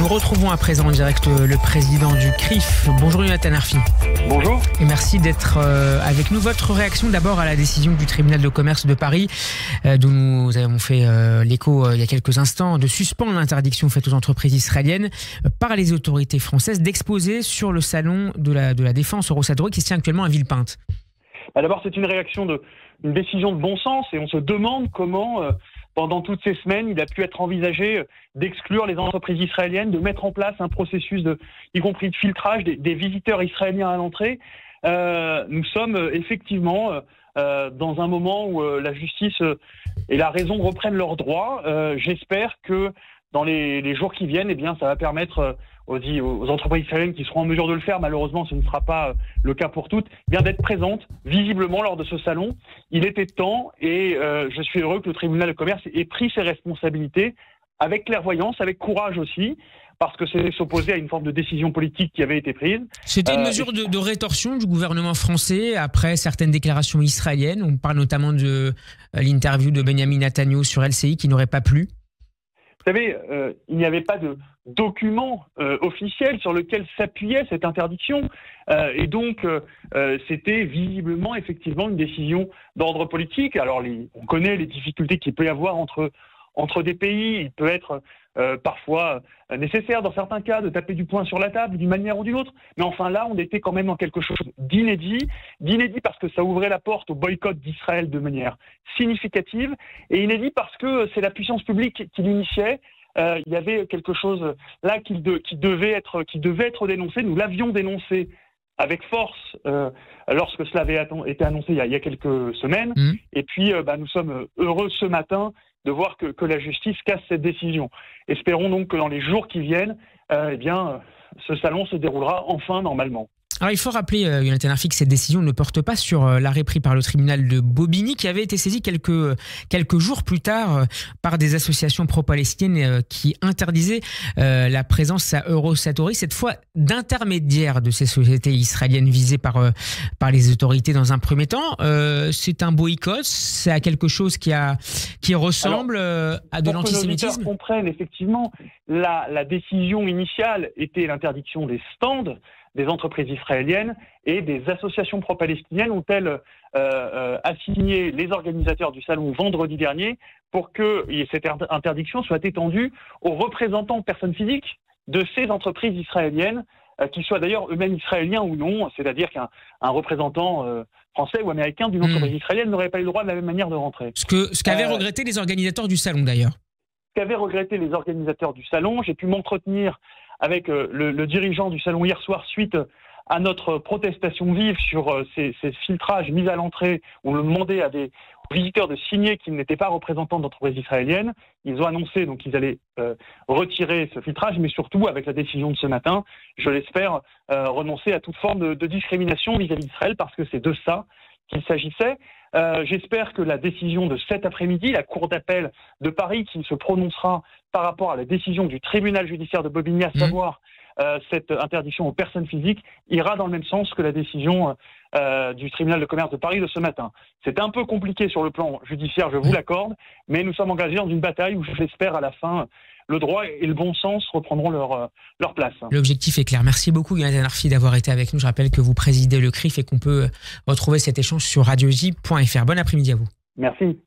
Nous retrouvons à présent en direct le président du CRIF. Bonjour Jonathan Arfi. Bonjour. Et merci d'être avec nous. Votre réaction d'abord à la décision du tribunal de commerce de Paris, dont nous avons fait l'écho il y a quelques instants, de suspendre l'interdiction faite aux entreprises israéliennes par les autorités françaises d'exposer sur le salon de la défense Eurosatory qui se tient actuellement à Villepinte. D'abord, c'est une réaction une décision de bon sens et on se demande comment, pendant toutes ces semaines, il a pu être envisagé d'exclure les entreprises israéliennes, de mettre en place un processus, y compris de filtrage des visiteurs israéliens à l'entrée. Nous sommes effectivement dans un moment où la justice et la raison reprennent leurs droits. J'espère que dans les jours qui viennent, ça va permettre aux entreprises israéliennes qui seront en mesure de le faire, malheureusement ce ne sera pas le cas pour toutes, d'être présentes visiblement lors de ce salon. Il était temps et je suis heureux que le tribunal de commerce ait pris ses responsabilités avec clairvoyance, avec courage aussi, parce que c'est s'opposer à une forme de décision politique qui avait été prise. C'était une mesure de rétorsion du gouvernement français après certaines déclarations israéliennes. On parle notamment de l'interview de Benjamin Netanyahu sur LCI qui n'aurait pas plu. Vous savez, il n'y avait pas de document officiel sur lequel s'appuyait cette interdiction. Et donc, c'était visiblement, effectivement, une décision d'ordre politique. Alors, on connaît les difficultés qu'il peut y avoir entre des pays. Il peut être parfois nécessaire, dans certains cas, de taper du poing sur la table d'une manière ou d'une autre. Mais enfin, là, on était quand même dans quelque chose d'inédit. D'inédit parce que ça ouvrait la porte au boycott d'Israël de manière significative. Et inédit parce que c'est la puissance publique qui l'initiait. Il y avait quelque chose là qui devait être dénoncé. Nous l'avions dénoncé avec force lorsque cela avait été annoncé il y a quelques semaines. Et puis, nous sommes heureux ce matin de voir que la justice casse cette décision. Espérons donc que dans les jours qui viennent, ce salon se déroulera enfin normalement. Alors il faut rappeler, Jonathan Arfi, que cette décision ne porte pas sur l'arrêt pris par le tribunal de Bobigny qui avait été saisi quelques jours plus tard par des associations pro-palestiniennes qui interdisaient la présence à Eurosatory, cette fois d'intermédiaires de ces sociétés israéliennes visées par les autorités dans un premier temps. C'est un boycott, c'est quelque chose qui ressemble à de l'antisémitisme. Pour que nos auditeurs comprennent, effectivement, la décision initiale était l'interdiction des stands des entreprises israéliennes et des associations pro-palestiniennes ont-elles assigné les organisateurs du salon vendredi dernier pour que cette interdiction soit étendue aux représentants personnes physiques de ces entreprises israéliennes, qu'ils soient d'ailleurs eux-mêmes israéliens ou non, c'est-à-dire qu'un représentant français ou américain d'une entreprise israélienne n'aurait pas eu le droit de la même manière de rentrer. Ce qu'avaient regretté les organisateurs du salon d'ailleurs. Ce qu'avaient regretté les organisateurs du salon, j'ai pu m'entretenir avec le dirigeant du salon hier soir suite à notre protestation vive sur ces filtrages mis à l'entrée où on demandait aux visiteurs de signer qu'ils n'étaient pas représentants d'entreprises israéliennes. Ils ont annoncé donc qu'ils allaient retirer ce filtrage, mais surtout avec la décision de ce matin, je l'espère, renoncer à toute forme de discrimination vis-à-vis d'Israël parce que c'est de ça qu'il s'agissait. J'espère que la décision de cet après-midi, la Cour d'appel de Paris qui se prononcera par rapport à la décision du tribunal judiciaire de Bobigny, à savoir cette interdiction aux personnes physiques, ira dans le même sens que la décision du tribunal de commerce de Paris de ce matin. C'est un peu compliqué sur le plan judiciaire, je vous l'accorde, mais nous sommes engagés dans une bataille où j'espère à la fin le droit et le bon sens reprendront leur place. L'objectif est clair. Merci beaucoup Jonathan Arfi d'avoir été avec nous. Je rappelle que vous présidez le CRIF et qu'on peut retrouver cet échange sur radioj.fr. Bon après-midi à vous. Merci.